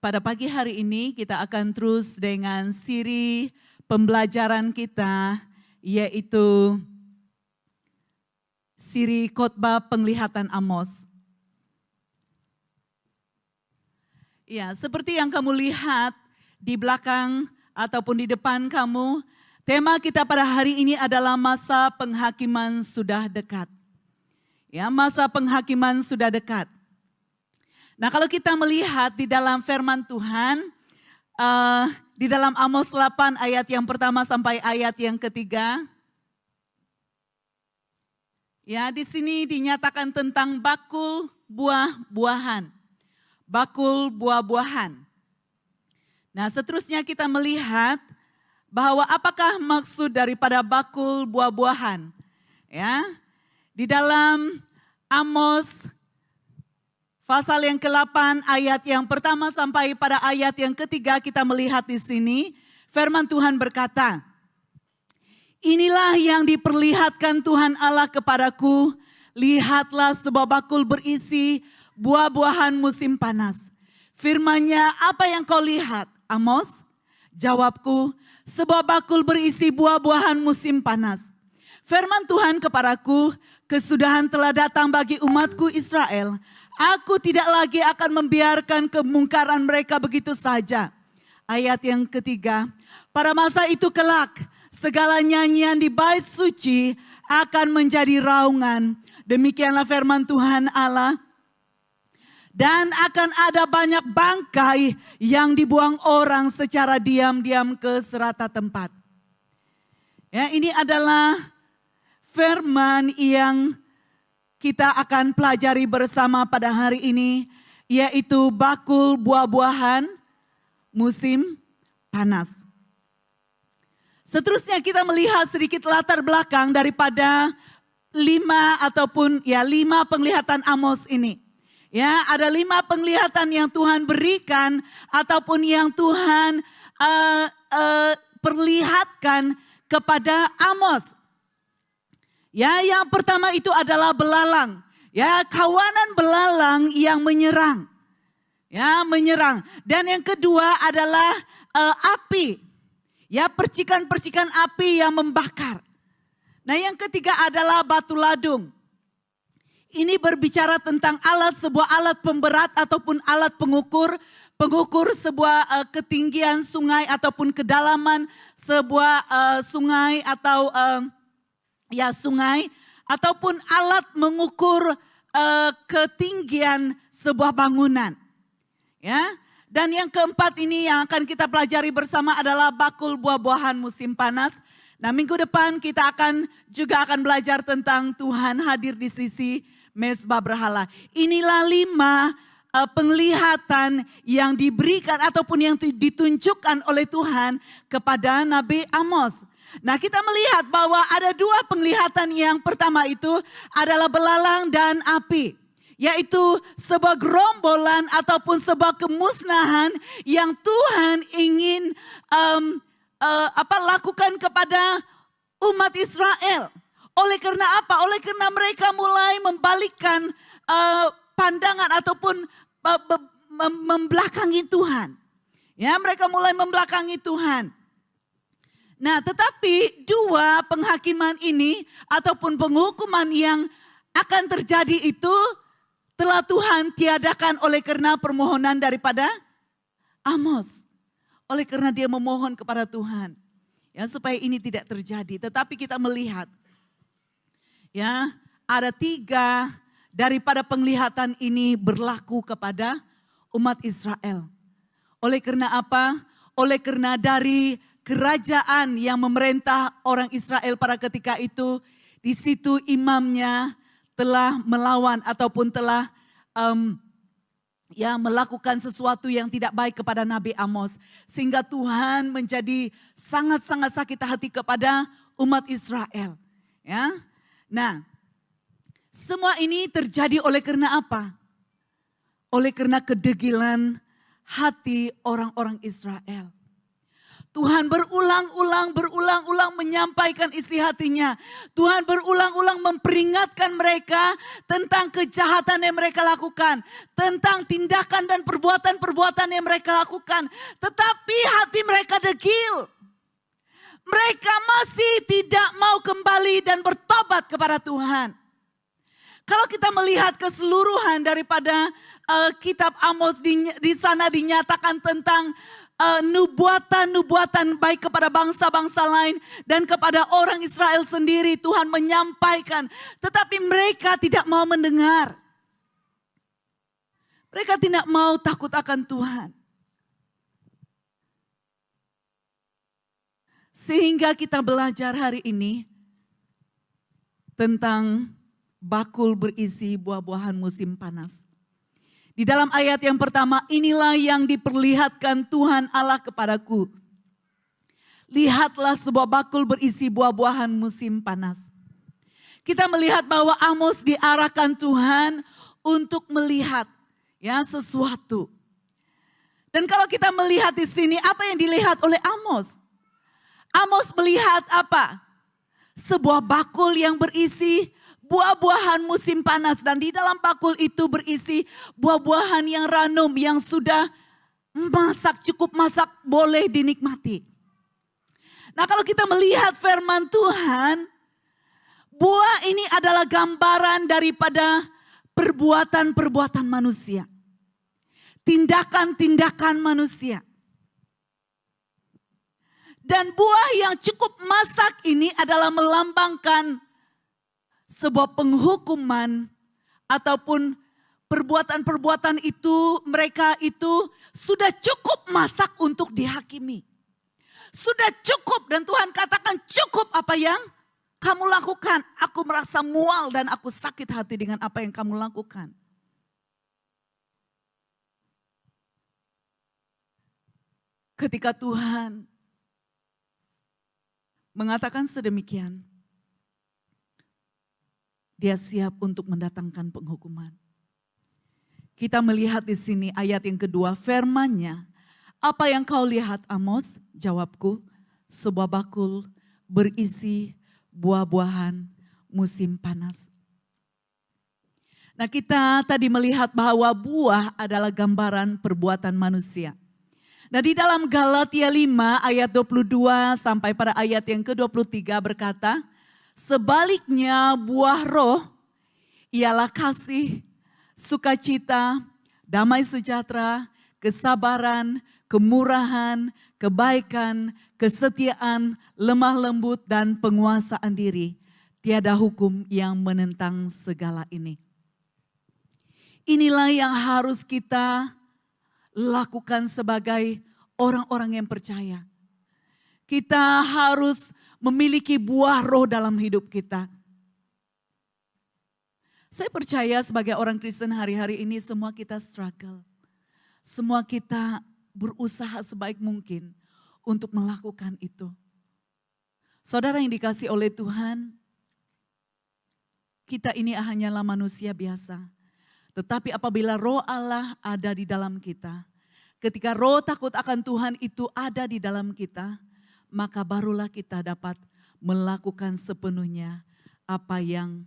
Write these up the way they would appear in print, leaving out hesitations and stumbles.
pada pagi hari ini kita akan terus dengan siri pembelajaran kita, yaitu siri khotbah penglihatan Amos. Ya, seperti yang kamu lihat di belakang ataupun di depan kamu, tema kita pada hari ini adalah masa penghakiman sudah dekat. Ya, masa penghakiman sudah dekat. Nah, kalau kita melihat di dalam firman Tuhan, di dalam Amos 8 ayat yang pertama sampai ayat yang ketiga, ya di sini dinyatakan tentang bakul buah-buahan, bakul buah-buahan. Nah, seterusnya kita melihat bahwa apakah maksud daripada bakul buah-buahan, ya di dalam Amos pasal yang ke-8 ayat yang pertama sampai pada ayat yang ketiga kita melihat di sini firman Tuhan berkata, "Inilah yang diperlihatkan Tuhan Allah kepadaku, lihatlah sebuah bakul berisi buah-buahan musim panas." Firman-Nya, "Apa yang kau lihat, Amos?" Jawabku, "Sebuah bakul berisi buah-buahan musim panas." Firman Tuhan kepadaku, "Kesudahan telah datang bagi umatku Israel. Aku tidak lagi akan membiarkan kemungkaran mereka begitu saja." Ayat yang ketiga, "Pada masa itu kelak, segala nyanyian di bait suci akan menjadi raungan." Demikianlah firman Tuhan Allah. "Dan akan ada banyak bangkai yang dibuang orang secara diam-diam ke serata tempat." Ya, ini adalah firman yang kita akan pelajari bersama pada hari ini, yaitu bakul buah-buahan musim panas. Seterusnya kita melihat sedikit latar belakang daripada lima penglihatan Amos ini. Ya, ada 5 penglihatan yang Tuhan berikan ataupun yang Tuhan perlihatkan kepada Amos. Ya, yang pertama itu adalah belalang. Ya, kawanan belalang yang menyerang. Ya, menyerang. Dan yang kedua adalah api. Ya, percikan-percikan api yang membakar. Nah, yang ketiga adalah batu ladung. Ini berbicara tentang sebuah alat pemberat ataupun alat pengukur sebuah ketinggian sungai ataupun kedalaman sebuah sungai atau sungai, ataupun alat mengukur ketinggian sebuah bangunan. Ya, dan yang keempat ini yang akan kita pelajari bersama adalah bakul buah-buahan musim panas. Nah, minggu depan kita juga akan belajar tentang Tuhan hadir di sisi mezbah berhala. Inilah 5 penglihatan yang diberikan ataupun yang ditunjukkan oleh Tuhan kepada Nabi Amos. Nah, kita melihat bahwa ada 2 penglihatan. Yang pertama itu adalah belalang dan api. Yaitu sebuah gerombolan ataupun sebuah kemusnahan yang Tuhan ingin lakukan kepada umat Israel. Oleh karena apa? Oleh karena mereka mulai membalikkan pandangan ataupun membelakangi Tuhan. Ya, mereka mulai membelakangi Tuhan. Nah, tetapi 2 penghakiman ini ataupun penghukuman yang akan terjadi itu telah Tuhan tiadakan oleh karena permohonan daripada Amos. Oleh karena dia memohon kepada Tuhan. Ya, supaya ini tidak terjadi. Tetapi kita melihat, ya, ada 3 daripada penglihatan ini berlaku kepada umat Israel. Oleh karena apa? Oleh karena dari kerajaan yang memerintah orang Israel pada ketika itu, di situ imamnya telah melawan ataupun telah melakukan sesuatu yang tidak baik kepada Nabi Amos. Sehingga Tuhan menjadi sangat-sangat sakit hati kepada umat Israel. Ya, nah, semua ini terjadi oleh karena apa? Oleh karena kedegilan hati orang-orang Israel. Tuhan berulang-ulang menyampaikan isi hatinya. Tuhan berulang-ulang memperingatkan mereka tentang kejahatan yang mereka lakukan. Tentang tindakan dan perbuatan-perbuatan yang mereka lakukan. Tetapi hati mereka degil. Mereka masih tidak mau kembali dan bertobat kepada Tuhan. Kalau kita melihat keseluruhan daripada kitab Amos, di sana dinyatakan tentang nubuatan-nubuatan baik kepada bangsa-bangsa lain dan kepada orang Israel sendiri. Tuhan menyampaikan, tetapi mereka tidak mau mendengar. Mereka tidak mau takut akan Tuhan. Sehingga kita belajar hari ini tentang bakul berisi buah-buahan musim panas. Di dalam ayat yang pertama, inilah yang diperlihatkan Tuhan Allah kepadaku. Lihatlah sebuah bakul berisi buah-buahan musim panas. Kita melihat bahwa Amos diarahkan Tuhan untuk melihat sesuatu. Dan kalau kita melihat di sini, apa yang dilihat oleh Amos? Amos melihat apa? Sebuah bakul yang berisi buah-buahan musim panas, dan di dalam bakul itu berisi buah-buahan yang ranum yang sudah cukup masak, boleh dinikmati. Nah, kalau kita melihat firman Tuhan, buah ini adalah gambaran daripada perbuatan-perbuatan manusia. Tindakan-tindakan manusia. Dan buah yang cukup masak ini adalah melambangkan sebuah penghukuman ataupun perbuatan-perbuatan itu, mereka itu sudah cukup masak untuk dihakimi. Sudah cukup, dan Tuhan katakan cukup apa yang kamu lakukan. Aku merasa mual dan aku sakit hati dengan apa yang kamu lakukan. Ketika Tuhan mengatakan sedemikian, Dia siap untuk mendatangkan penghukuman. Kita melihat di sini ayat yang kedua, firman-Nya. Apa yang kau lihat, Amos? Jawabku, sebuah bakul berisi buah-buahan musim panas. Nah, kita tadi melihat bahwa buah adalah gambaran perbuatan manusia. Nah, di dalam Galatia 5 ayat 22 sampai pada ayat yang ke-23 berkata, sebaliknya buah roh ialah kasih, sukacita, damai sejahtera, kesabaran, kemurahan, kebaikan, kesetiaan, lemah lembut, dan penguasaan diri. Tiada hukum yang menentang segala ini. Inilah yang harus kita lakukan sebagai orang-orang yang percaya. Kita harus memiliki buah roh dalam hidup kita. Saya percaya sebagai orang Kristen hari-hari ini semua kita struggle. Semua kita berusaha sebaik mungkin untuk melakukan itu. Saudara yang dikasihi oleh Tuhan, kita ini hanyalah manusia biasa. Tetapi apabila roh Allah ada di dalam kita, ketika roh takut akan Tuhan itu ada di dalam kita, maka barulah kita dapat melakukan sepenuhnya apa yang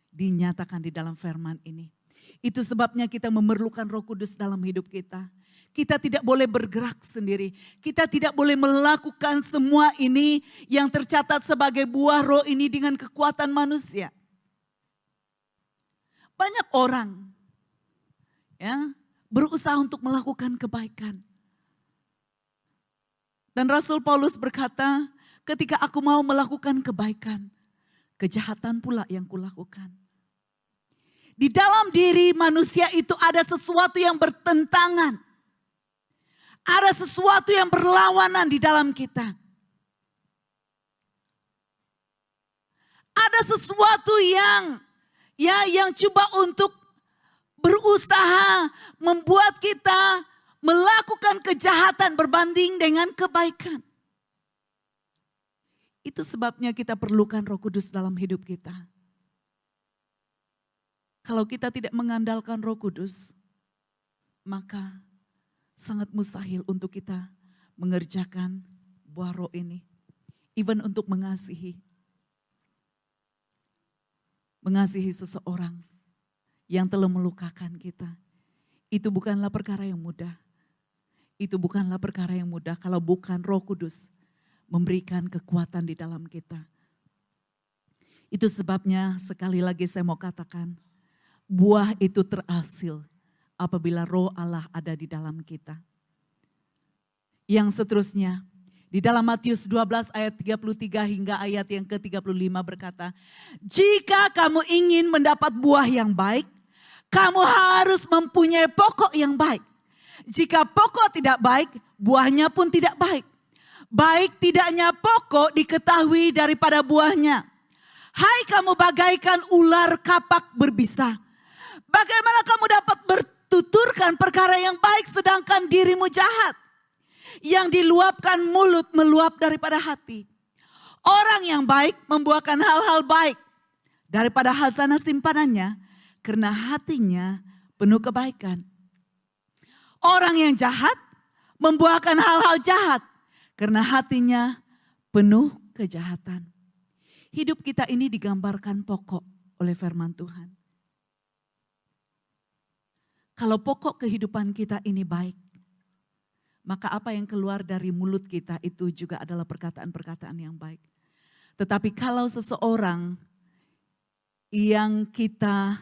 dinyatakan di dalam firman ini. Itu sebabnya kita memerlukan Roh Kudus dalam hidup kita. Kita tidak boleh bergerak sendiri. Kita tidak boleh melakukan semua ini yang tercatat sebagai buah roh ini dengan kekuatan manusia. Banyak orang berusaha untuk melakukan kebaikan. Dan Rasul Paulus berkata, ketika aku mau melakukan kebaikan, kejahatan pula yang kulakukan. Di dalam diri manusia itu ada sesuatu yang bertentangan. Ada sesuatu yang berlawanan di dalam kita. Ada sesuatu yang coba untuk berusaha membuat kita melakukan kejahatan berbanding dengan kebaikan. Itu sebabnya kita perlukan Roh Kudus dalam hidup kita. Kalau kita tidak mengandalkan Roh Kudus, maka sangat mustahil untuk kita mengerjakan buah roh ini. Even untuk mengasihi. Mengasihi seseorang yang telah melukakan kita. Itu bukanlah perkara yang mudah. Itu bukanlah perkara yang mudah kalau bukan Roh Kudus memberikan kekuatan di dalam kita. Itu sebabnya sekali lagi saya mau katakan, buah itu terhasil apabila Roh Allah ada di dalam kita. Yang seterusnya, di dalam Matius 12 ayat 33 hingga ayat yang ke-35 berkata, jika kamu ingin mendapat buah yang baik, kamu harus mempunyai pokok yang baik. Jika pokok tidak baik, buahnya pun tidak baik. Baik tidaknya pokok diketahui daripada buahnya. Hai kamu bagaikan ular kapak berbisa. Bagaimana kamu dapat bertuturkan perkara yang baik sedangkan dirimu jahat? Yang diluapkan mulut meluap daripada hati. Orang yang baik membuahkan hal-hal baik daripada hazanah simpanannya karena hatinya penuh kebaikan. Orang yang jahat membuahkan hal-hal jahat karena hatinya penuh kejahatan. Hidup kita ini digambarkan pokok oleh firman Tuhan. Kalau pokok kehidupan kita ini baik, maka apa yang keluar dari mulut kita itu juga adalah perkataan-perkataan yang baik. Tetapi kalau seseorang yang kita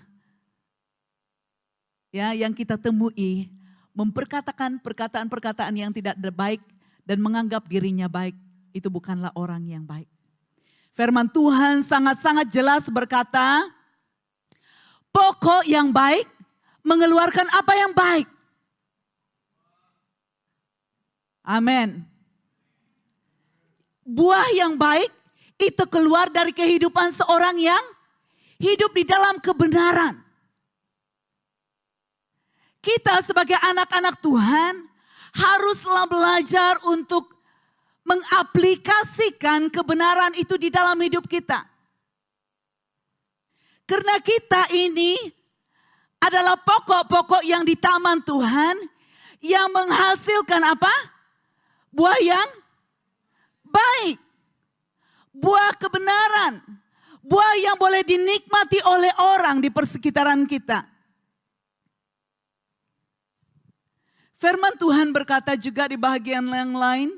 temui memperkatakan perkataan-perkataan yang tidak baik dan menganggap dirinya baik, itu bukanlah orang yang baik. Firman Tuhan sangat-sangat jelas berkata, pokok yang baik mengeluarkan apa yang baik. Amin. Buah yang baik itu keluar dari kehidupan seorang yang hidup di dalam kebenaran. Kita sebagai anak-anak Tuhan haruslah belajar untuk mengaplikasikan kebenaran itu di dalam hidup kita. Karena kita ini adalah pokok-pokok yang di taman Tuhan yang menghasilkan apa? Buah yang baik. Buah kebenaran. Buah yang boleh dinikmati oleh orang di persekitaran kita. Firman Tuhan berkata juga di bagian yang lain,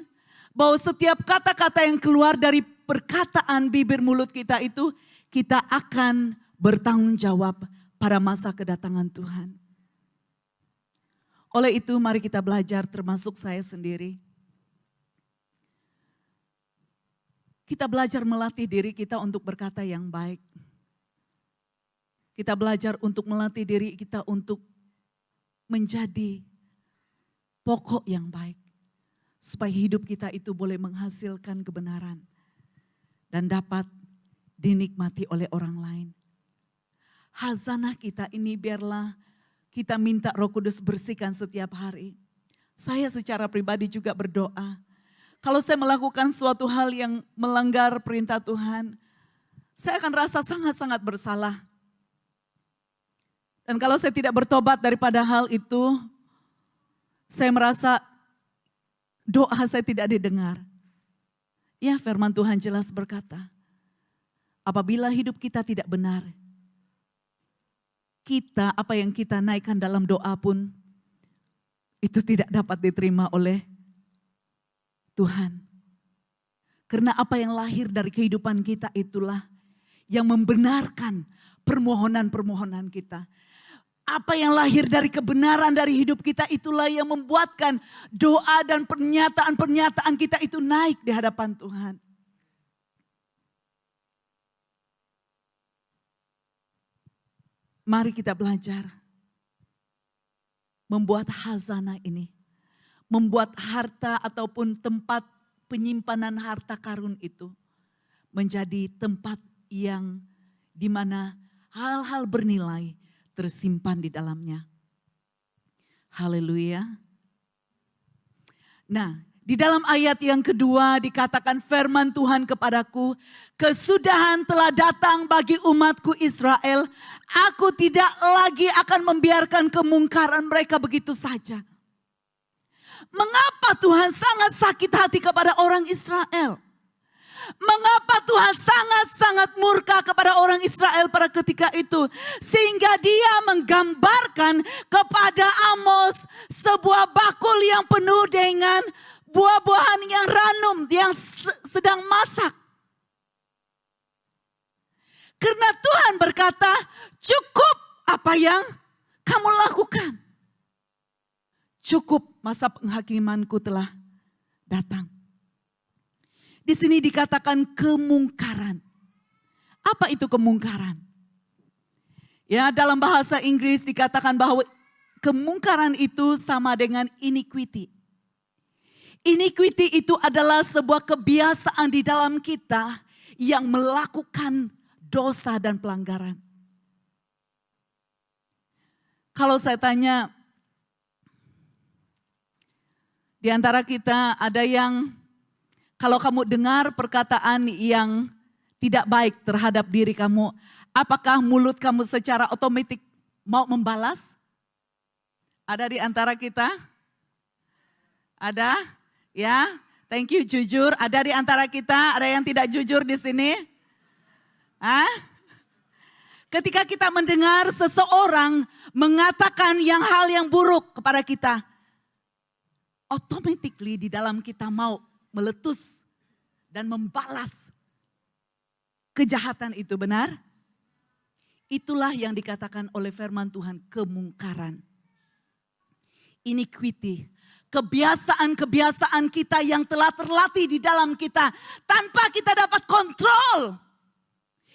bahwa setiap kata-kata yang keluar dari perkataan bibir mulut kita itu, kita akan bertanggung jawab pada masa kedatangan Tuhan. Oleh itu mari kita belajar, termasuk saya sendiri. Kita belajar melatih diri kita untuk berkata yang baik. Kita belajar untuk melatih diri kita untuk menjadi pokok yang baik. Supaya hidup kita itu boleh menghasilkan kebenaran. Dan dapat dinikmati oleh orang lain. Hazanah kita ini biarlah kita minta Roh Kudus bersihkan setiap hari. Saya secara pribadi juga berdoa. Kalau saya melakukan suatu hal yang melanggar perintah Tuhan, saya akan rasa sangat-sangat bersalah. Dan kalau saya tidak bertobat daripada hal itu, saya merasa doa saya tidak didengar. Ya, firman Tuhan jelas berkata, apabila hidup kita tidak benar, kita apa yang kita naikkan dalam doa pun itu tidak dapat diterima oleh Tuhan. Karena apa yang lahir dari kehidupan kita itulah yang membenarkan permohonan-permohonan kita. Apa yang lahir dari kebenaran dari hidup kita itulah yang membuatkan doa dan pernyataan-pernyataan kita itu naik di hadapan Tuhan. Mari kita belajar membuat hazanah ini. Membuat harta ataupun tempat penyimpanan harta karun itu menjadi tempat yang dimana hal-hal bernilai tersimpan di dalamnya. Haleluya. Nah, di dalam ayat yang kedua dikatakan firman Tuhan kepadaku, kesudahan telah datang bagi umatku Israel, aku tidak lagi akan membiarkan kemungkaran mereka begitu saja. Mengapa Tuhan sangat sakit hati kepada orang Israel? Mengapa Tuhan sangat-sangat murka kepada orang Israel pada ketika itu? Sehingga dia menggambarkan kepada Amos sebuah bakul yang penuh dengan buah-buahan yang ranum, yang sedang masak. Karena Tuhan berkata, cukup apa yang kamu lakukan. Cukup, masa penghakimanku telah datang. Di sini dikatakan kemungkaran. Apa itu kemungkaran? Ya, dalam bahasa Inggris dikatakan bahwa kemungkaran itu sama dengan iniquity. Iniquity itu adalah sebuah kebiasaan di dalam kita yang melakukan dosa dan pelanggaran. Kalau saya tanya, di antara kita ada yang kalau kamu dengar perkataan yang tidak baik terhadap diri kamu, apakah mulut kamu secara otomatis mau membalas? Ada di antara kita? Ada? Ya, thank you, jujur. Ada di antara kita, ada yang tidak jujur di sini? Ketika kita mendengar seseorang mengatakan hal yang buruk kepada kita, automatically di dalam kita mau meletus dan membalas kejahatan itu, benar? Itulah yang dikatakan oleh firman Tuhan, kemungkaran. Iniquity, kebiasaan-kebiasaan kita yang telah terlatih di dalam kita tanpa kita dapat kontrol.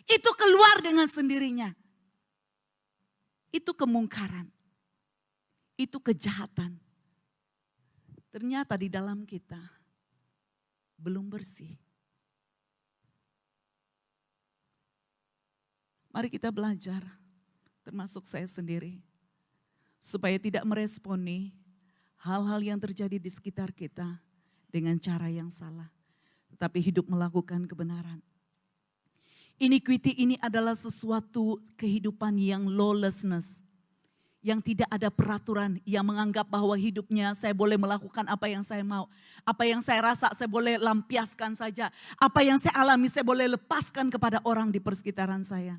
Itu keluar dengan sendirinya. Itu kemungkaran. Itu kejahatan. Ternyata di dalam kita belum bersih. Mari kita belajar, termasuk saya sendiri, supaya tidak meresponi hal-hal yang terjadi di sekitar kita dengan cara yang salah, tetapi hidup melakukan kebenaran. Iniquity ini adalah sesuatu kehidupan yang lawlessness, yang tidak ada peraturan, yang menganggap bahwa hidupnya saya boleh melakukan apa yang saya mau. Apa yang saya rasa saya boleh lampiaskan saja. Apa yang saya alami saya boleh lepaskan kepada orang di persekitaran saya.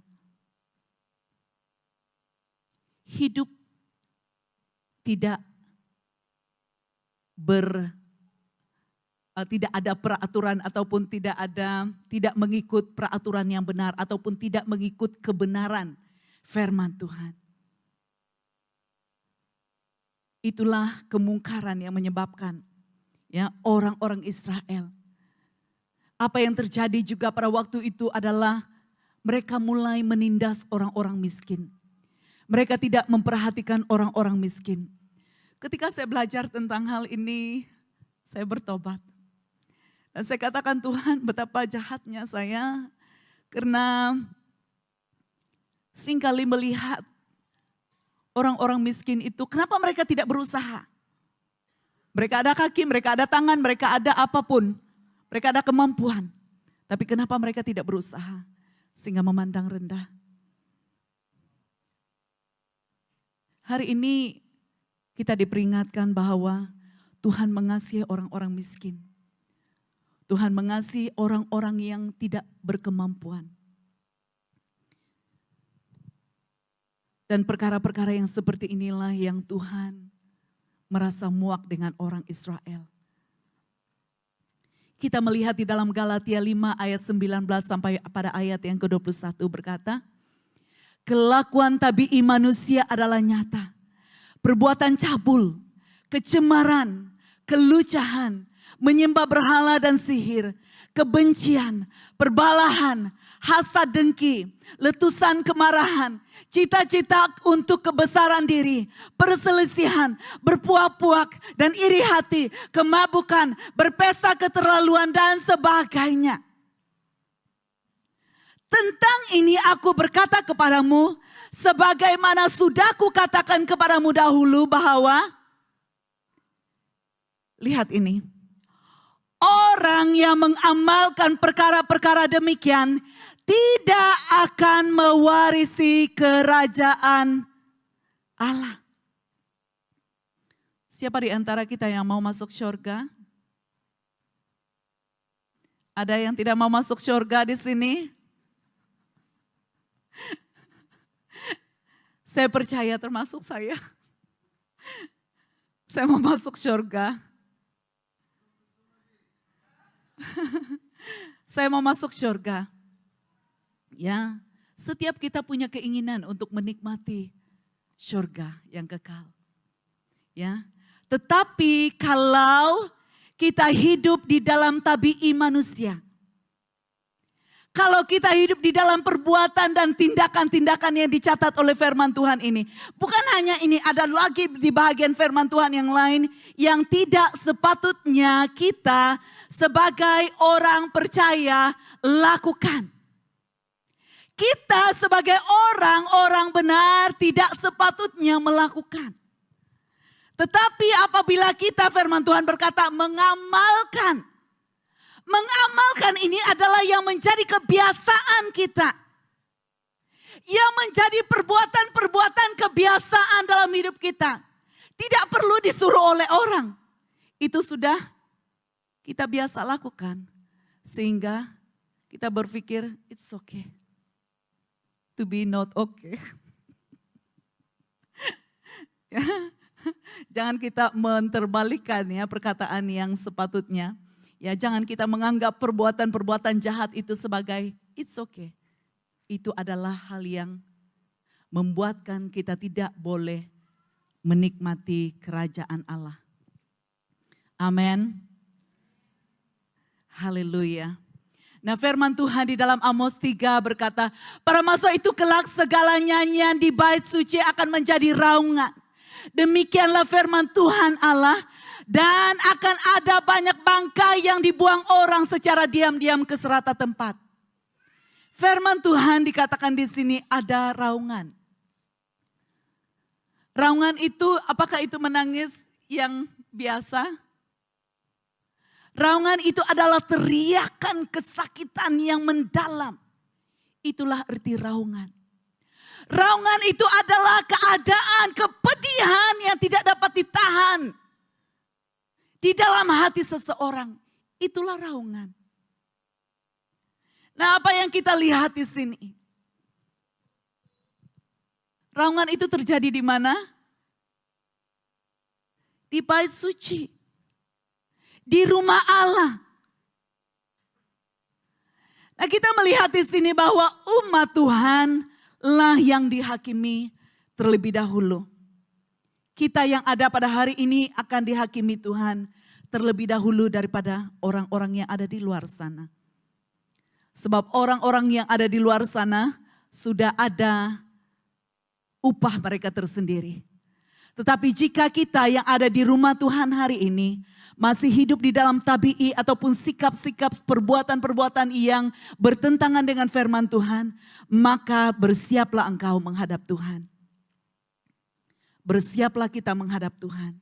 Hidup tidak ada peraturan ataupun tidak mengikut peraturan yang benar ataupun tidak mengikut kebenaran firman Tuhan. Itulah kemungkaran yang menyebabkan ya orang-orang Israel. Apa yang terjadi juga pada waktu itu adalah mereka mulai menindas orang-orang miskin. Mereka tidak memperhatikan orang-orang miskin. Ketika saya belajar tentang hal ini, saya bertobat. Dan saya katakan, Tuhan, betapa jahatnya saya karena seringkali melihat orang-orang miskin itu, kenapa mereka tidak berusaha? Mereka ada kaki, mereka ada tangan, mereka ada apapun. Mereka ada kemampuan. Tapi kenapa mereka tidak berusaha? Sehingga memandang rendah. Hari ini kita diperingatkan bahwa Tuhan mengasihi orang-orang miskin. Tuhan mengasihi orang-orang yang tidak berkemampuan. Dan perkara-perkara yang seperti inilah yang Tuhan merasa muak dengan orang Israel. Kita melihat di dalam Galatia 5 ayat 19 sampai pada ayat yang ke-21 berkata, kelakuan tabii manusia adalah nyata. Perbuatan cabul, kecemaran, kelucahan, menyembah berhala dan sihir, kebencian, perbalahan, hasad dengki, letusan kemarahan, cita-cita untuk kebesaran diri, perselisihan, berpuak-puak dan iri hati, kemabukan, berpesta keterlaluan dan sebagainya. Tentang ini aku berkata kepadamu, sebagaimana sudah kukatakan kepadamu dahulu bahwa, lihat ini, orang yang mengamalkan perkara-perkara demikian tidak akan mewarisi kerajaan Allah. Siapa di antara kita yang mau masuk surga? Ada yang tidak mau masuk surga di sini? Saya percaya termasuk saya. Saya mau masuk surga. Saya mau masuk surga. Ya, setiap kita punya keinginan untuk menikmati surga yang kekal. Ya, tetapi kalau kita hidup di dalam tabi'i manusia, kalau kita hidup di dalam perbuatan dan tindakan-tindakan yang dicatat oleh firman Tuhan ini. Bukan hanya ini, ada lagi di bagian firman Tuhan yang lain yang tidak sepatutnya kita sebagai orang percaya lakukan. Kita sebagai orang-orang benar tidak sepatutnya melakukan. Tetapi apabila kita firman Tuhan berkata mengamalkan. Mengamalkan ini adalah yang menjadi kebiasaan kita. Yang menjadi perbuatan-perbuatan kebiasaan dalam hidup kita. Tidak perlu disuruh oleh orang. Itu sudah kita biasa lakukan. Sehingga kita berpikir it's okay. To be not okay. Ya. Jangan kita menterbalikan ya perkataan yang sepatutnya. Ya, jangan kita menganggap perbuatan-perbuatan jahat itu sebagai it's okay. Itu adalah hal yang membuatkan kita tidak boleh menikmati kerajaan Allah. Amin. Haleluya. Nah, firman Tuhan di dalam Amos 3 berkata, pada masa itu kelak segala nyanyian di bait suci akan menjadi raungan. Demikianlah firman Tuhan Allah. Dan akan ada banyak bangkai yang dibuang orang secara diam-diam ke serata tempat. Firman Tuhan dikatakan di sini ada raungan. Raungan itu, apakah itu menangis yang biasa? Raungan itu adalah teriakan kesakitan yang mendalam. Itulah arti raungan. Raungan itu adalah keadaan kepedihan yang tidak dapat ditahan. Di dalam hati seseorang, itulah raungan. Nah, apa yang kita lihat di sini? Raungan itu terjadi di mana? Di bait suci. Di rumah Allah. Nah, kita melihat di sini bahwa umat Tuhan lah yang dihakimi terlebih dahulu. Kita yang ada pada hari ini akan dihakimi Tuhan terlebih dahulu daripada orang-orang yang ada di luar sana. Sebab orang-orang yang ada di luar sana sudah ada upah mereka tersendiri. Tetapi jika kita yang ada di rumah Tuhan hari ini masih hidup di dalam tabi'i ataupun sikap-sikap perbuatan-perbuatan yang bertentangan dengan firman Tuhan, maka bersiaplah engkau menghadap Tuhan. Bersiaplah kita menghadap Tuhan.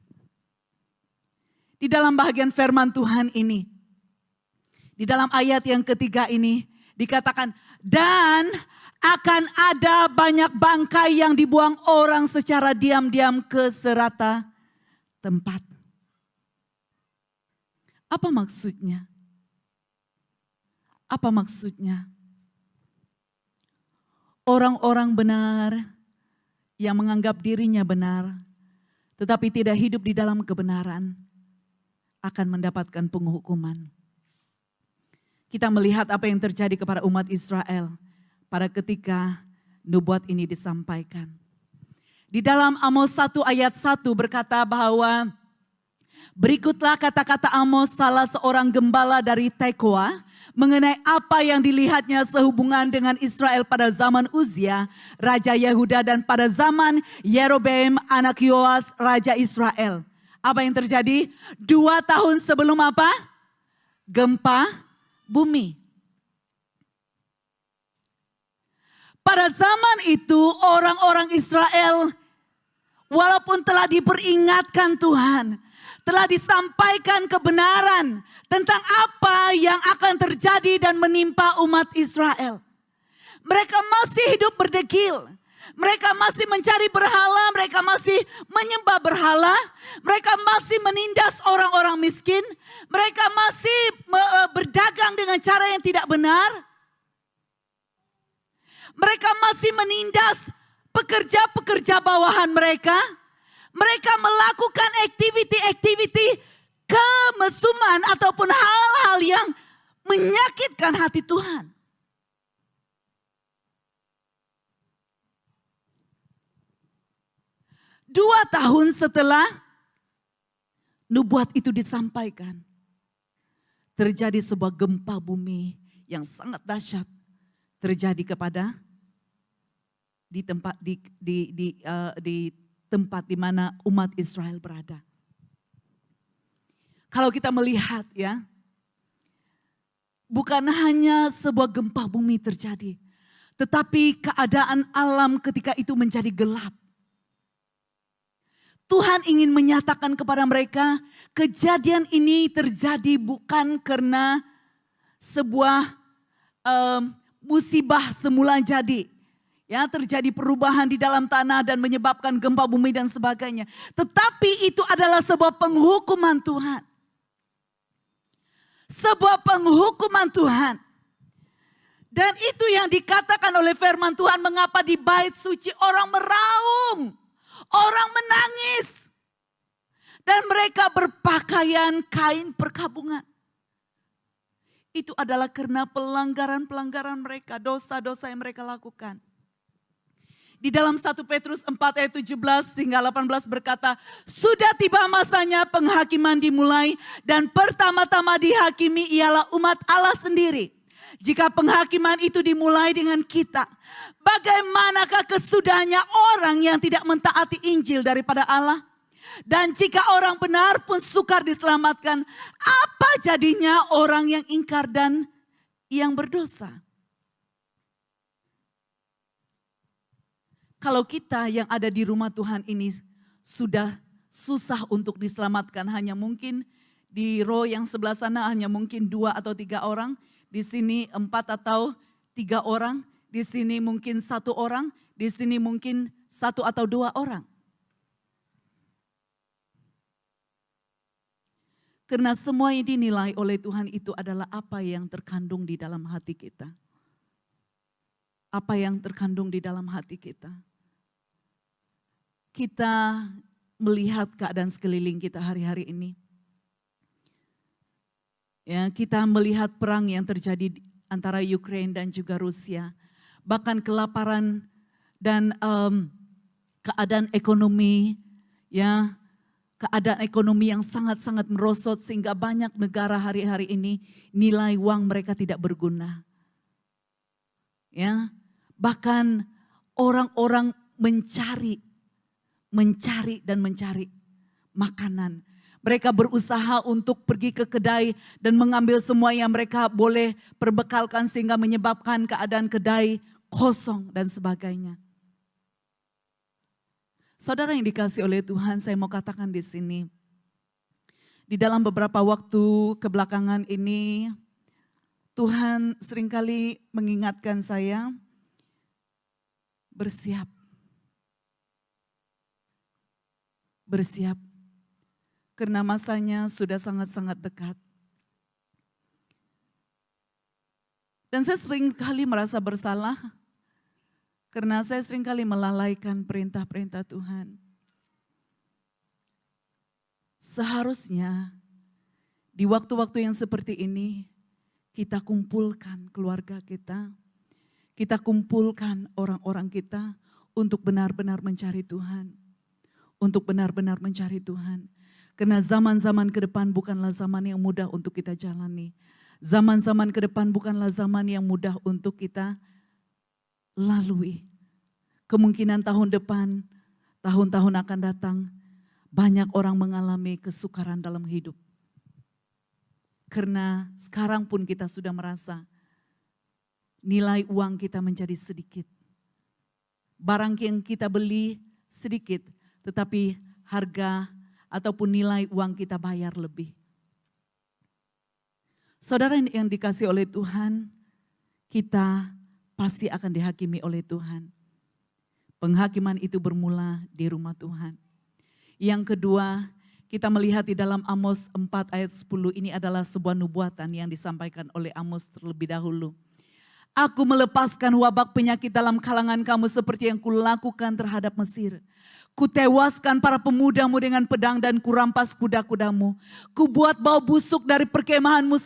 Di dalam bagian firman Tuhan ini, di dalam ayat yang ketiga ini dikatakan, dan akan ada banyak bangkai yang dibuang orang secara diam-diam ke serata tempat. Apa maksudnya? Apa maksudnya? Orang-orang benar yang menganggap dirinya benar, tetapi tidak hidup di dalam kebenaran, akan mendapatkan penghukuman. Kita melihat apa yang terjadi kepada umat Israel pada ketika nubuat ini disampaikan. Di dalam Amos 1 ayat 1 berkata bahwa berikutlah kata-kata Amos, salah seorang gembala dari Tekoa, mengenai apa yang dilihatnya sehubungan dengan Israel pada zaman Uzia, Raja Yehuda, dan pada zaman Yerobeam anak Yoas, Raja Israel. Apa yang terjadi? 2 tahun sebelum apa? Gempa bumi. Pada zaman itu orang-orang Israel walaupun telah diperingatkan Tuhan, telah disampaikan kebenaran tentang apa yang akan terjadi dan menimpa umat Israel. Mereka masih hidup berdegil. Mereka masih mencari berhala, mereka masih menyembah berhala, mereka masih menindas orang-orang miskin, mereka masih berdagang dengan cara yang tidak benar. Mereka masih menindas pekerja-pekerja bawahan mereka. Mereka melakukan aktiviti-aktiviti kemesuman ataupun hal-hal yang menyakitkan hati Tuhan. Dua tahun setelah nubuat itu disampaikan, terjadi sebuah gempa bumi yang sangat dahsyat terjadi kepada di tempat di mana umat Israel berada. Kalau kita melihat ya, bukan hanya sebuah gempa bumi terjadi, tetapi keadaan alam ketika itu menjadi gelap. Tuhan ingin menyatakan kepada mereka, kejadian ini terjadi bukan karena sebuah musibah semula jadi. Ya, terjadi perubahan di dalam tanah dan menyebabkan gempa bumi dan sebagainya. Tetapi itu adalah sebuah penghukuman Tuhan. Sebuah penghukuman Tuhan. Dan itu yang dikatakan oleh firman Tuhan, mengapa di bait suci orang meraung. Orang menangis. Dan mereka berpakaian kain perkabungan. Itu adalah karena pelanggaran-pelanggaran mereka, dosa-dosa yang mereka lakukan. Di dalam 1 Petrus 4 ayat 17 hingga 18 berkata, sudah tiba masanya penghakiman dimulai dan pertama-tama dihakimi ialah umat Allah sendiri. Jika penghakiman itu dimulai dengan kita, bagaimanakah kesudahnya orang yang tidak mentaati Injil daripada Allah? Dan jika orang benar pun sukar diselamatkan, apa jadinya orang yang ingkar dan yang berdosa? Kalau kita yang ada di rumah Tuhan ini sudah susah untuk diselamatkan, hanya mungkin di row yang sebelah sana hanya mungkin 2 atau 3 orang, di sini 4 atau 3 orang, di sini mungkin 1 orang, di sini mungkin 1 atau 2 orang. Karena semua yang dinilai oleh Tuhan itu adalah apa yang terkandung di dalam hati kita. Apa yang terkandung di dalam hati kita. Kita melihat keadaan sekeliling kita hari-hari ini. Ya, kita melihat perang yang terjadi antara Ukraina dan juga Rusia. Bahkan kelaparan dan keadaan ekonomi, ya, keadaan ekonomi yang sangat-sangat merosot sehingga banyak negara hari-hari ini nilai uang mereka tidak berguna. Ya, bahkan orang-orang mencari makanan. Mereka berusaha untuk pergi ke kedai dan mengambil semua yang mereka boleh perbekalkan sehingga menyebabkan keadaan kedai kosong dan sebagainya. Saudara yang dikasihi oleh Tuhan, saya mau katakan di sini. Di dalam beberapa waktu kebelakangan ini, Tuhan seringkali mengingatkan saya, bersiap. Bersiap, karena masanya sudah sangat-sangat dekat. Dan saya seringkali merasa bersalah, karena saya seringkali melalaikan perintah-perintah Tuhan. Seharusnya di waktu-waktu yang seperti ini, kita kumpulkan keluarga kita kumpulkan orang-orang kita untuk benar-benar mencari Tuhan. Untuk benar-benar mencari Tuhan. Karena zaman-zaman ke depan bukanlah zaman yang mudah untuk kita jalani. Zaman-zaman ke depan bukanlah zaman yang mudah untuk kita lalui. Kemungkinan tahun depan, tahun-tahun akan datang, banyak orang mengalami kesukaran dalam hidup. Karena sekarang pun kita sudah merasa nilai uang kita menjadi sedikit. Barang yang kita beli sedikit, tetapi harga ataupun nilai uang kita bayar lebih. Saudara yang dikasihi oleh Tuhan, kita pasti akan dihakimi oleh Tuhan. Penghakiman itu bermula di rumah Tuhan. Yang kedua, kita melihat di dalam Amos 4 ayat 10, ini adalah sebuah nubuatan yang disampaikan oleh Amos terlebih dahulu. Aku melepaskan wabak penyakit dalam kalangan kamu seperti yang kulakukan terhadap Mesir. Kutewaskan para pemudamu dengan pedang dan kurampas kuda-kudamu. Kubuat bau busuk dari perkemahanmu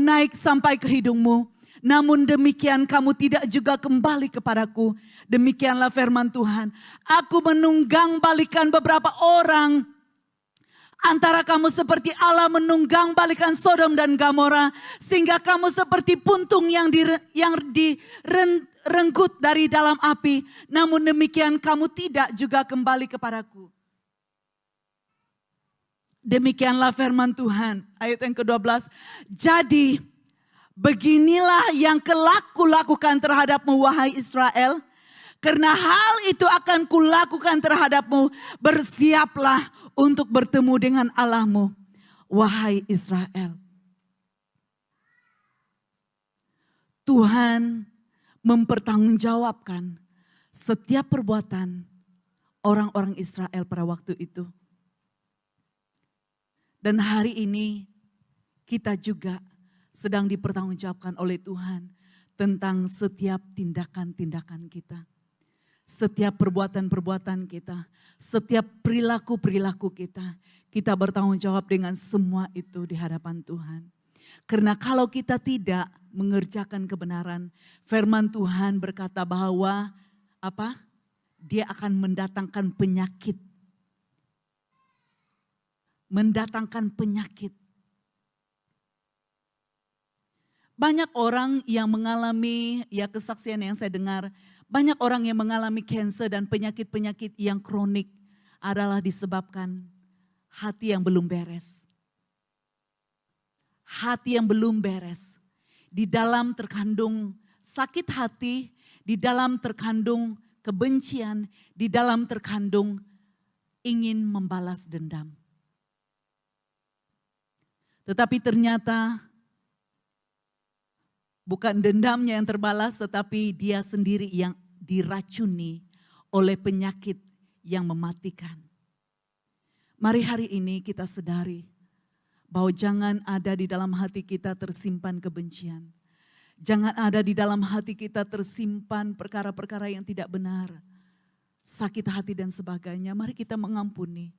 naik sampai ke hidungmu. Namun demikian kamu tidak juga kembali kepadaku. Demikianlah firman Tuhan. Aku menunggang balikan beberapa orang antara kamu seperti Allah menunggang balikan Sodom dan Gomora. Sehingga kamu seperti puntung yang direnggut dari dalam api. Namun demikian kamu tidak juga kembali kepadaku. Demikianlah firman Tuhan. Ayat yang ke-12. Jadi beginilah yang kulakukan terhadapmu wahai Israel. Karena hal itu akan kulakukan terhadapmu. Bersiaplah untuk bertemu dengan Allahmu, wahai Israel. Tuhan mempertanggungjawabkan setiap perbuatan orang-orang Israel pada waktu itu. Dan hari ini kita juga sedang dipertanggungjawabkan oleh Tuhan tentang setiap tindakan-tindakan kita. Setiap perbuatan-perbuatan kita, setiap perilaku-perilaku kita, kita bertanggung jawab dengan semua itu di hadapan Tuhan. Karena kalau kita tidak mengerjakan kebenaran, firman Tuhan berkata bahwa Dia akan mendatangkan penyakit. Mendatangkan penyakit. Banyak orang yang mengalami, kesaksian yang saya dengar, banyak orang yang mengalami kanker dan penyakit-penyakit yang kronik adalah disebabkan hati yang belum beres. Hati yang belum beres. Di dalam terkandung sakit hati, di dalam terkandung kebencian, di dalam terkandung ingin membalas dendam. Tetapi ternyata bukan dendamnya yang terbalas, tetapi dia sendiri yang diracuni oleh penyakit yang mematikan. Mari hari ini kita sadari bahwa jangan ada di dalam hati kita tersimpan kebencian. Jangan ada di dalam hati kita tersimpan perkara-perkara yang tidak benar. Sakit hati dan sebagainya, mari kita mengampuni.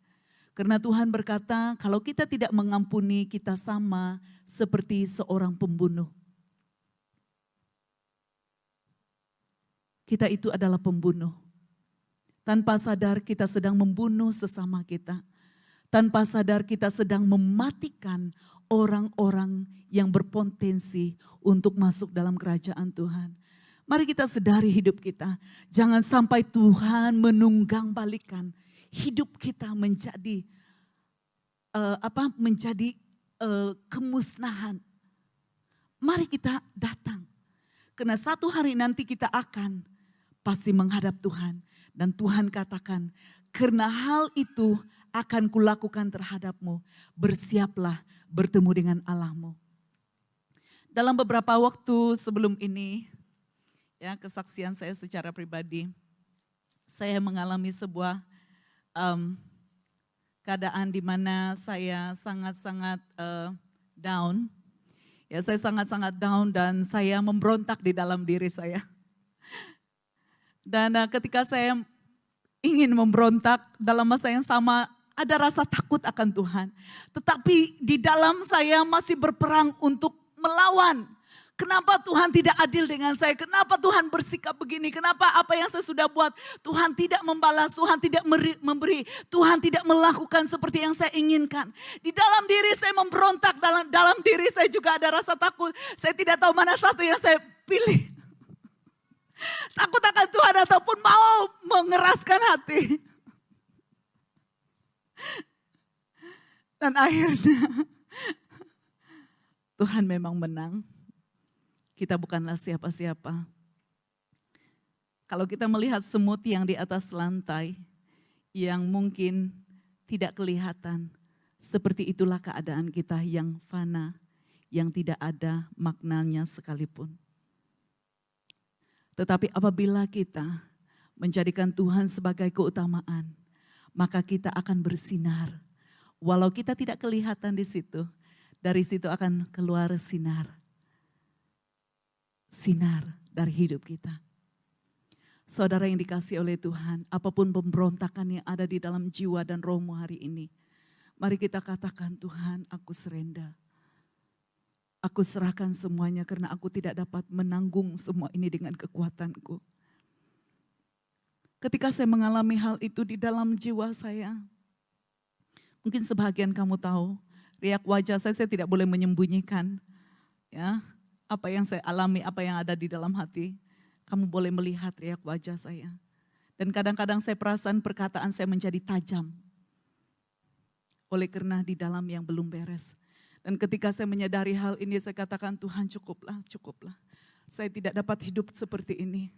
Karena Tuhan berkata, kalau kita tidak mengampuni, kita sama seperti seorang pembunuh. Kita itu adalah pembunuh. Tanpa sadar kita sedang membunuh sesama kita. Tanpa sadar kita sedang mematikan orang-orang yang berpotensi untuk masuk dalam kerajaan Tuhan. Mari kita sadari hidup kita. Jangan sampai Tuhan menunggang balikan hidup kita menjadi kemusnahan. Mari kita datang. Karena satu hari nanti kita akan pasti menghadap Tuhan. Dan Tuhan katakan, karena hal itu akan kulakukan terhadapmu. Bersiaplah bertemu dengan Allahmu. Dalam beberapa waktu sebelum ini, kesaksian saya secara pribadi, saya mengalami sebuah keadaan di mana saya sangat-sangat down. Saya sangat-sangat down dan saya memberontak di dalam diri saya. Dan ketika saya ingin memberontak, dalam masa yang sama ada rasa takut akan Tuhan. Tetapi di dalam saya masih berperang untuk melawan. Kenapa Tuhan tidak adil dengan saya? Kenapa Tuhan bersikap begini? Kenapa apa yang saya sudah buat Tuhan tidak membalas, Tuhan tidak memberi, Tuhan tidak melakukan seperti yang saya inginkan. Di dalam diri saya memberontak, dalam diri saya juga ada rasa takut. Saya tidak tahu mana satu yang saya pilih. Takut akan Tuhan ataupun mau mengeraskan hati. Dan akhirnya Tuhan memang menang. Kita bukanlah siapa-siapa. Kalau kita melihat semut yang di atas lantai, yang mungkin tidak kelihatan, seperti itulah keadaan kita yang fana, yang tidak ada maknanya sekalipun. Tetapi apabila kita menjadikan Tuhan sebagai keutamaan, maka kita akan bersinar. Walau kita tidak kelihatan di situ, dari situ akan keluar sinar. Sinar dari hidup kita. Saudara yang dikasihi oleh Tuhan, apapun pemberontakan yang ada di dalam jiwa dan rohmu hari ini, mari kita katakan, Tuhan, aku serenda. Aku serahkan semuanya karena aku tidak dapat menanggung semua ini dengan kekuatanku. Ketika saya mengalami hal itu di dalam jiwa saya, mungkin sebagian kamu tahu, riak wajah saya tidak boleh menyembunyikan. Ya, apa yang saya alami, apa yang ada di dalam hati. Kamu boleh melihat riak wajah saya. Dan kadang-kadang saya perasan perkataan saya menjadi tajam. Oleh karena di dalam yang belum beres. Dan ketika saya menyadari hal ini, saya katakan, Tuhan cukuplah, cukuplah. Saya tidak dapat hidup seperti ini.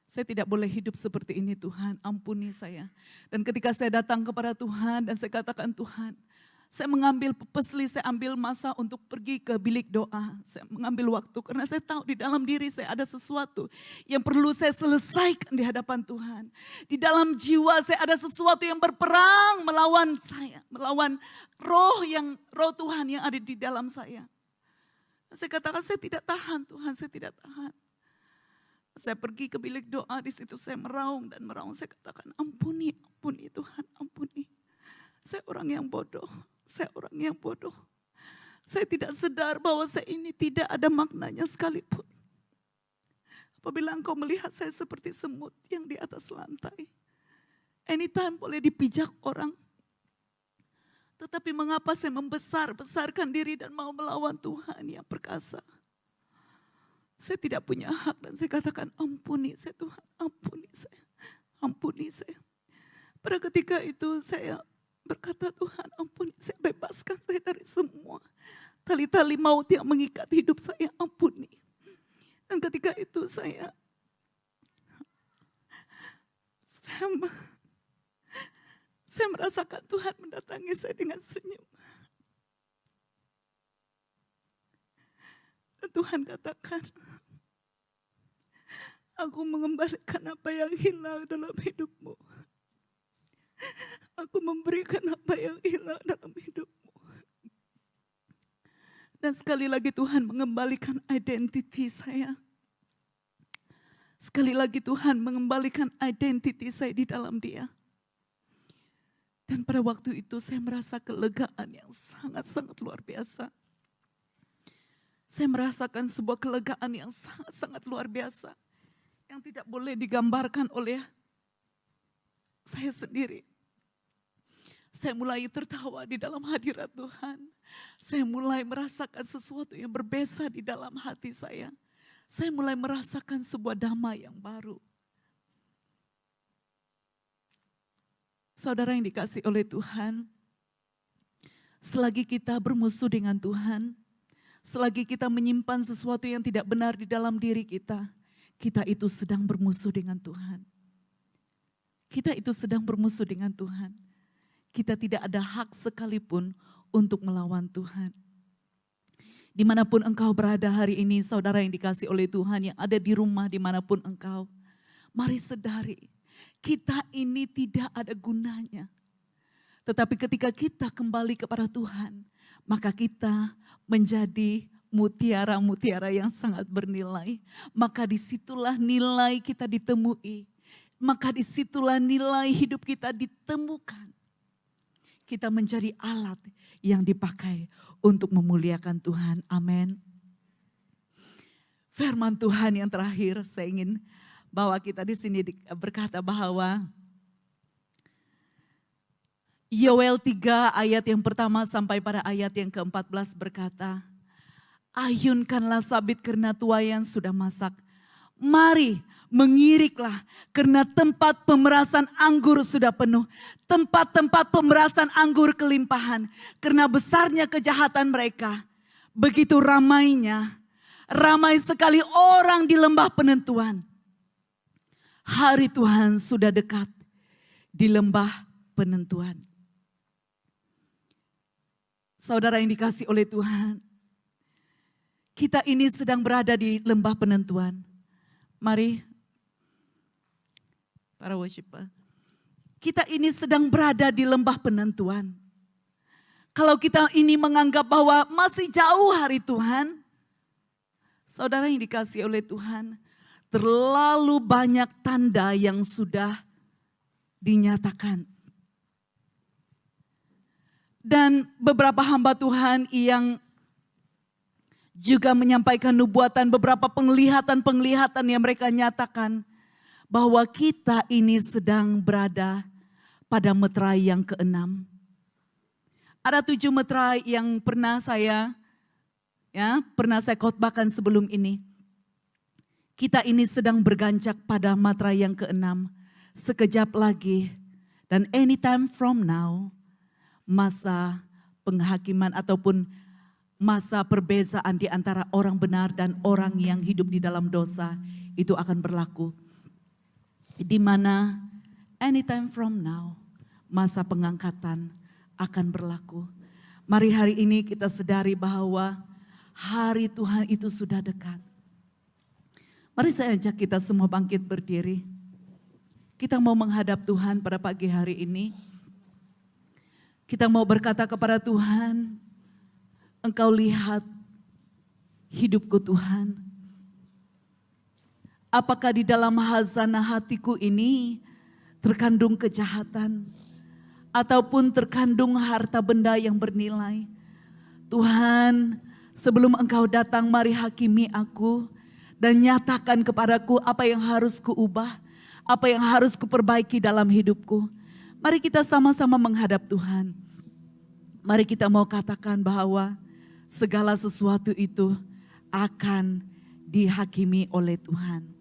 Saya tidak boleh hidup seperti ini, Tuhan, ampuni saya. Dan ketika saya datang kepada Tuhan dan saya katakan, Tuhan, saya mengambil pepesli, saya ambil masa untuk pergi ke bilik doa. Saya mengambil waktu karena saya tahu di dalam diri saya ada sesuatu yang perlu saya selesaikan di hadapan Tuhan. Di dalam jiwa saya ada sesuatu yang berperang melawan saya, melawan roh Tuhan yang ada di dalam saya. Saya katakan, saya tidak tahan Tuhan, saya tidak tahan. Saya pergi ke bilik doa, di situ saya meraung dan meraung. Saya katakan, ampuni, ampuni Tuhan, ampuni. Saya orang yang bodoh. Saya orang yang bodoh. Saya tidak sadar bahwa saya ini tidak ada maknanya sekalipun. Apabila engkau melihat saya seperti semut yang di atas lantai. Anytime boleh dipijak orang. Tetapi mengapa saya membesarkan diri dan mau melawan Tuhan yang perkasa. Saya tidak punya hak dan saya katakan ampuni saya Tuhan, ampuni saya. Ampuni saya. Pada ketika itu saya berkata, Tuhan ampuni, saya bebaskan saya dari semua tali-tali maut yang mengikat hidup saya, ampuni. Dan ketika itu saya merasakan Tuhan mendatangi saya dengan senyum. Dan Tuhan katakan, aku mengembalikan apa yang hilang dalam hidupmu. Aku memberikan apa yang hilang dalam hidupmu. Dan sekali lagi Tuhan mengembalikan identiti saya. Sekali lagi Tuhan mengembalikan identiti saya di dalam Dia. Dan pada waktu itu saya merasa kelegaan yang sangat-sangat luar biasa. Saya merasakan sebuah kelegaan yang sangat-sangat luar biasa. Yang tidak boleh digambarkan oleh saya sendiri. Saya mulai tertawa di dalam hadirat Tuhan. Saya mulai merasakan sesuatu yang berbeza di dalam hati saya. Saya mulai merasakan sebuah damai yang baru. Saudara yang dikasihi oleh Tuhan, selagi kita bermusuh dengan Tuhan, selagi kita menyimpan sesuatu yang tidak benar di dalam diri kita, kita itu sedang bermusuh dengan Tuhan. Kita itu sedang bermusuh dengan Tuhan. Kita tidak ada hak sekalipun untuk melawan Tuhan. Dimanapun engkau berada hari ini, saudara yang dikasihi oleh Tuhan, yang ada di rumah dimanapun engkau, mari sadari, kita ini tidak ada gunanya. Tetapi ketika kita kembali kepada Tuhan, maka kita menjadi mutiara-mutiara yang sangat bernilai. Maka disitulah nilai kita ditemui. Maka disitulah nilai hidup kita ditemukan. Kita menjadi alat yang dipakai untuk memuliakan Tuhan. Amin. Firman Tuhan yang terakhir, saya ingin bawa kita di sini berkata bahwa Yoel 3 ayat yang pertama sampai pada ayat yang ke-14 berkata, ayunkanlah sabit karena tuayan sudah masak. Mari mengiriklah karena tempat pemerasan anggur sudah penuh. Tempat-tempat pemerasan anggur kelimpahan. Karena besarnya kejahatan mereka. Begitu ramainya. Ramai sekali orang di lembah penentuan. Hari Tuhan sudah dekat di lembah penentuan. Saudara yang dikasihi oleh Tuhan. Kita ini sedang berada di lembah penentuan. Mari para worshiper. Kita ini sedang berada di lembah penentuan. Kalau kita ini menganggap bahwa masih jauh hari Tuhan, saudara yang dikasihi oleh Tuhan, terlalu banyak tanda yang sudah dinyatakan. Dan beberapa hamba Tuhan yang juga menyampaikan nubuatan, beberapa penglihatan yang mereka nyatakan bahwa kita ini sedang berada pada meterai yang ke-6. Ada 7 meterai yang pernah saya khotbahkan sebelum ini. Kita ini sedang bergancak pada meterai yang ke-6. Sekejap lagi dan anytime from now, masa penghakiman ataupun masa perbezaan di antara orang benar dan orang yang hidup di dalam dosa itu akan berlaku. Di mana anytime from now, masa pengangkatan akan berlaku. Mari hari ini kita sadari bahwa hari Tuhan itu sudah dekat. Mari saya ajak kita semua bangkit berdiri. Kita mau menghadap Tuhan pada pagi hari ini. Kita mau berkata kepada Tuhan, Engkau lihat hidupku Tuhan. Apakah di dalam hazanah hatiku ini terkandung kejahatan ataupun terkandung harta benda yang bernilai? Tuhan, sebelum Engkau datang, mari hakimi aku dan nyatakan kepadaku apa yang harus kuubah, apa yang harus kuperbaiki dalam hidupku. Mari kita sama-sama menghadap Tuhan. Mari kita mau katakan bahwa segala sesuatu itu akan dihakimi oleh Tuhan.